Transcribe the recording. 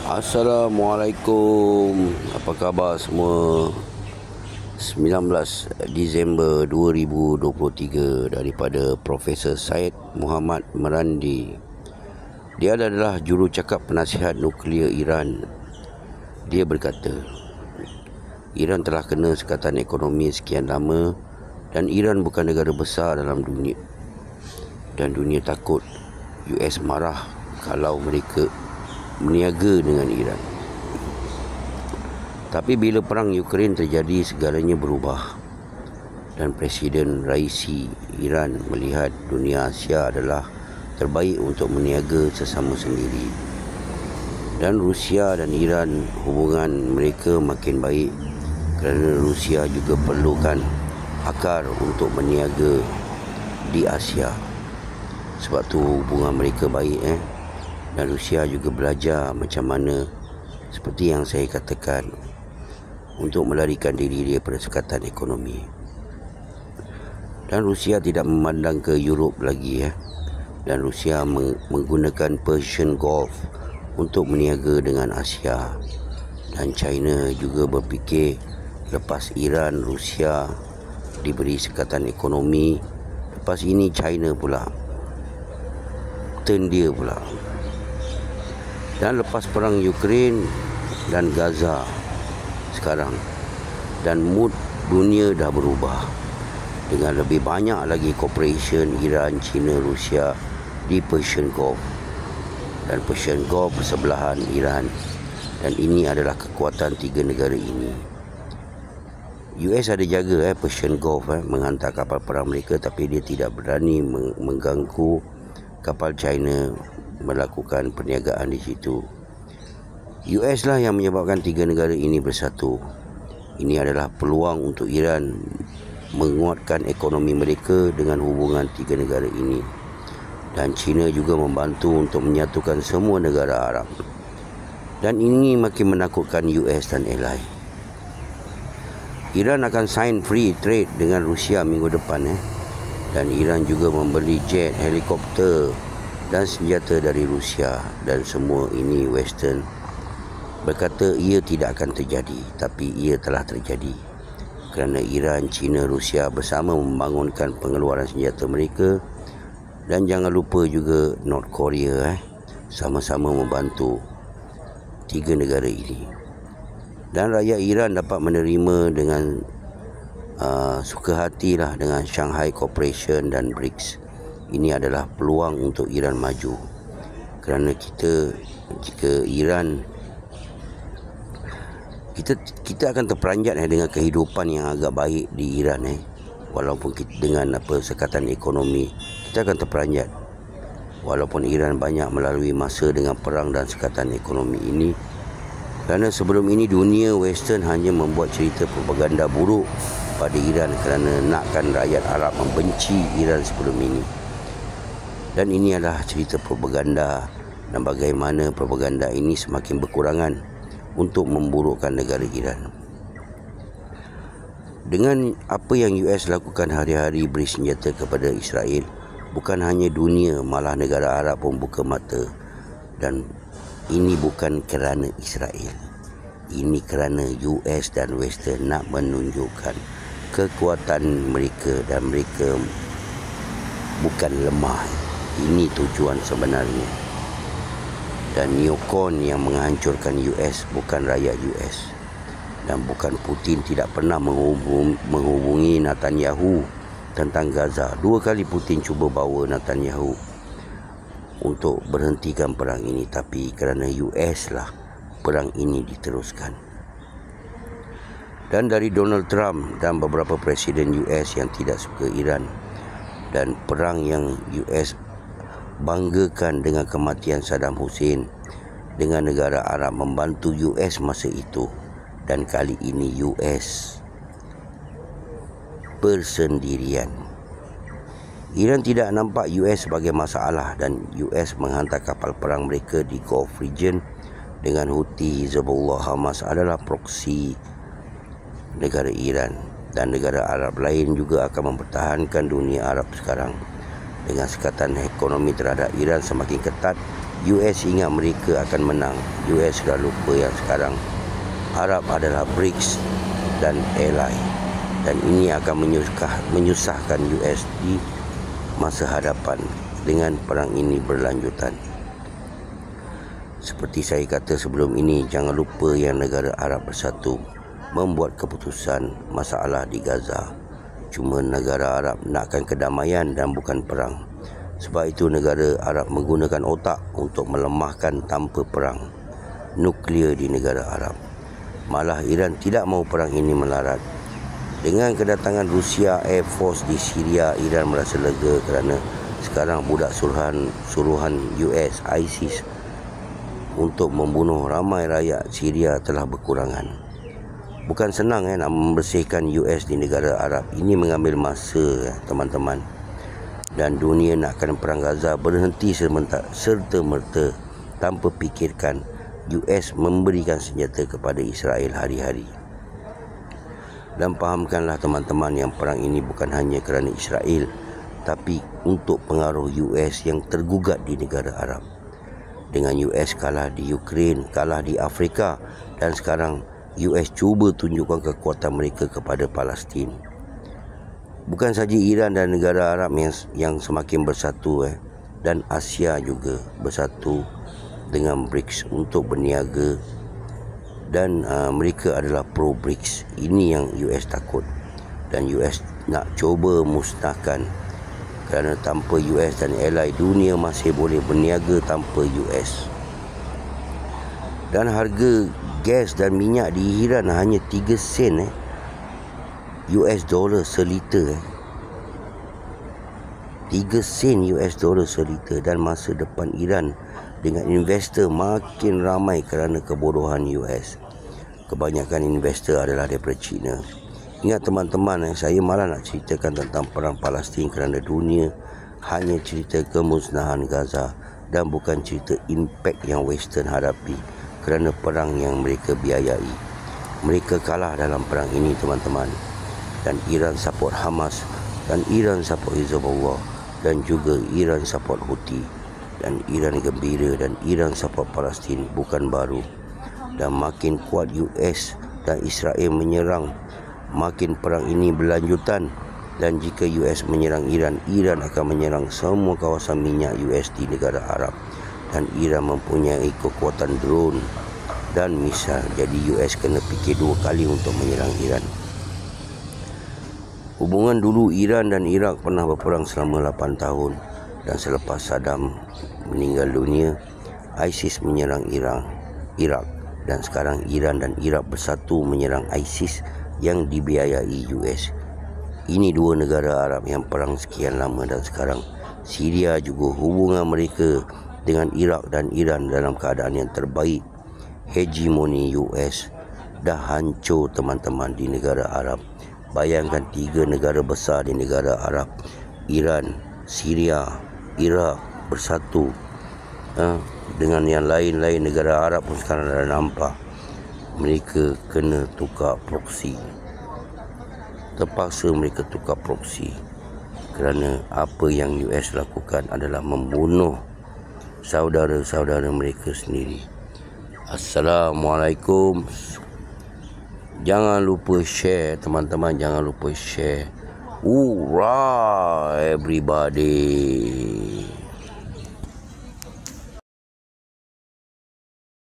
Assalamualaikum. Apa khabar semua? 19 Disember 2023 daripada Profesor Syed Muhammad Merandi. Dia adalah jurucakap penasihat nuklear Iran. Dia berkata, Iran telah kena sekatan ekonomi sekian lama dan Iran bukan negara besar dalam dunia. Dan dunia takut US marah kalau mereka meniaga dengan Iran. Tapi bila perang Ukraine terjadi, segalanya berubah. Dan Presiden Raisi Iran melihat dunia Asia adalah terbaik untuk meniaga sesama sendiri. Dan Rusia dan Iran, hubungan mereka makin baik kerana Rusia juga perlukan akar untuk meniaga di Asia. Sebab tu hubungan mereka baik Dan Rusia juga belajar macam mana, seperti yang saya katakan, untuk melarikan diri daripada sekatan ekonomi. Dan Rusia tidak memandang ke Europe lagi Dan Rusia menggunakan Persian Gulf untuk meniaga dengan Asia. Dan China juga berfikir lepas Iran, Rusia diberi sekatan ekonomi, lepas ini China pula, turn dia pula. Dan lepas perang Ukraine dan Gaza sekarang, dan mood dunia dah berubah dengan lebih banyak lagi cooperation Iran, China, Rusia di Persian Gulf. Dan Persian Gulf bersebelahan Iran, dan ini adalah kekuatan tiga negara ini. US ada jaga Persian Gulf menghantar kapal perang mereka, tapi dia tidak berani mengganggu kapal China melakukan perniagaan di situ. US lah yang menyebabkan tiga negara ini bersatu. Ini adalah peluang untuk Iran menguatkan ekonomi mereka dengan hubungan tiga negara ini. Dan China juga membantu untuk menyatukan semua negara Arab. Dan ini makin menakutkan US dan ally. Iran akan sign free trade dengan Rusia minggu depan Dan Iran juga membeli jet, helikopter dan senjata dari Rusia. Dan semua ini Western berkata ia tidak akan terjadi, tapi ia telah terjadi kerana Iran, China, Rusia bersama membangunkan pengeluaran senjata mereka. Dan jangan lupa juga North Korea sama-sama membantu tiga negara ini. Dan rakyat Iran dapat menerima dengan suka hatilah dengan Shanghai Cooperation dan BRICS. Ini adalah peluang untuk Iran maju. Kerana jika Iran, kita akan terperanjat dengan kehidupan yang agak baik di Iran walaupun dengan sekatan ekonomi, kita akan terperanjat. Walaupun Iran banyak melalui masa dengan perang dan sekatan ekonomi ini. Kerana sebelum ini dunia Western hanya membuat cerita propaganda buruk pada Iran kerana nakkan rakyat Arab membenci Iran sebelum ini. Dan ini adalah cerita propaganda, dan bagaimana propaganda ini semakin berkurangan untuk memburukkan negara Iran. Dengan apa yang US lakukan hari-hari beri senjata kepada Israel, bukan hanya dunia, malah negara Arab pun buka mata. Dan ini bukan kerana Israel, ini kerana US dan Western nak menunjukkan kekuatan mereka, dan mereka bukan lemah. Ini tujuan sebenarnya. Dan neokon yang menghancurkan US bukan rakyat US. Dan bukan Putin tidak pernah menghubungi Netanyahu tentang Gaza. 2 kali Putin cuba bawa Netanyahu untuk berhentikan perang ini, tapi kerana US lah perang ini diteruskan. Dan dari Donald Trump dan beberapa presiden US yang tidak suka Iran, dan perang yang US banggakan dengan kematian Saddam Hussein, dengan negara Arab membantu US masa itu. Dan kali ini US bersendirian. Iran tidak nampak US sebagai masalah, dan US menghantar kapal perang mereka di Gulf region dengan Houthi, Hezbollah, Hamas adalah proksi negara Iran. Dan negara Arab lain juga akan mempertahankan dunia Arab sekarang. Dengan sekatan ekonomi terhadap Iran semakin ketat, US ingat mereka akan menang. US sudah lupa yang sekarang Arab adalah BRICS dan ally, dan ini akan menyusahkan US di masa hadapan dengan perang ini berlanjutan. Seperti saya kata sebelum ini, jangan lupa yang negara Arab Bersatu membuat keputusan masalah di Gaza. Cuma negara Arab nakkan kedamaian dan bukan perang. Sebab itu negara Arab menggunakan otak untuk melemahkan tanpa perang nuklear di negara Arab. Malah Iran tidak mahu perang ini melarat. Dengan kedatangan Rusia Air Force di Syria, Iran merasa lega kerana sekarang budak suruhan US ISIS untuk membunuh ramai rakyat Syria telah berkurangan. Bukan senang nak membersihkan US di negara Arab. Ini mengambil masa teman-teman. Dan dunia nakkan perang Gaza berhenti serta-merta tanpa fikirkan US memberikan senjata kepada Israel hari-hari. Dan fahamkanlah teman-teman yang perang ini bukan hanya kerana Israel, tapi untuk pengaruh US yang tergugat di negara Arab. Dengan US kalah di Ukraine, kalah di Afrika, dan sekarang US cuba tunjukkan kekuatan mereka kepada Palestin. Bukan saja Iran dan negara Arab yang semakin bersatu, dan Asia juga bersatu dengan BRICS untuk berniaga, dan mereka adalah pro BRICS. Ini yang US takut, dan US nak cuba musnahkan, kerana tanpa US dan ally, dunia masih boleh berniaga tanpa US. Dan harga gas dan minyak di Iran hanya 3 sen US dollar seliter. 3 sen US dollar seliter. Dan masa depan Iran dengan investor makin ramai kerana kebodohan US. Kebanyakan investor adalah daripada China. Ingat teman-teman, saya malah nak ceritakan tentang perang Palestin kerana dunia hanya cerita kemusnahan Gaza dan bukan cerita impak yang Western hadapi kerana perang yang mereka biayai. Mereka kalah dalam perang ini teman-teman. Dan Iran support Hamas, dan Iran support Hezbollah, dan juga Iran support Houthi, dan Iran gembira, dan Iran support Palestin bukan baru. Dan makin kuat US dan Israel menyerang, makin perang ini berlanjutan. Dan jika US menyerang Iran, Iran akan menyerang semua kawasan minyak US di negara Arab. Dan Iran mempunyai kekuatan drone dan misal. Jadi US kena fikir 2 kali untuk menyerang Iran. Hubungan dulu Iran dan Iraq pernah berperang selama 8 tahun. Dan selepas Saddam meninggal dunia, ISIS menyerang Iraq. Dan sekarang Iran dan Iraq bersatu menyerang ISIS yang dibiayai US. Ini 2 negara Arab yang perang sekian lama, dan sekarang Syria juga hubungan mereka dengan Iraq dan Iran dalam keadaan yang terbaik. Hegemoni US dah hancur teman-teman di negara Arab. Bayangkan 3 negara besar di negara Arab, Iran, Syria, Iraq bersatu dengan yang lain-lain negara Arab pun sekarang dah nampak. Mereka kena tukar proksi. Terpaksa mereka tukar proksi kerana apa yang US lakukan adalah membunuh saudara-saudara mereka sendiri. Assalamualaikum. Jangan lupa share teman-teman, jangan lupa share. Hurrah everybody.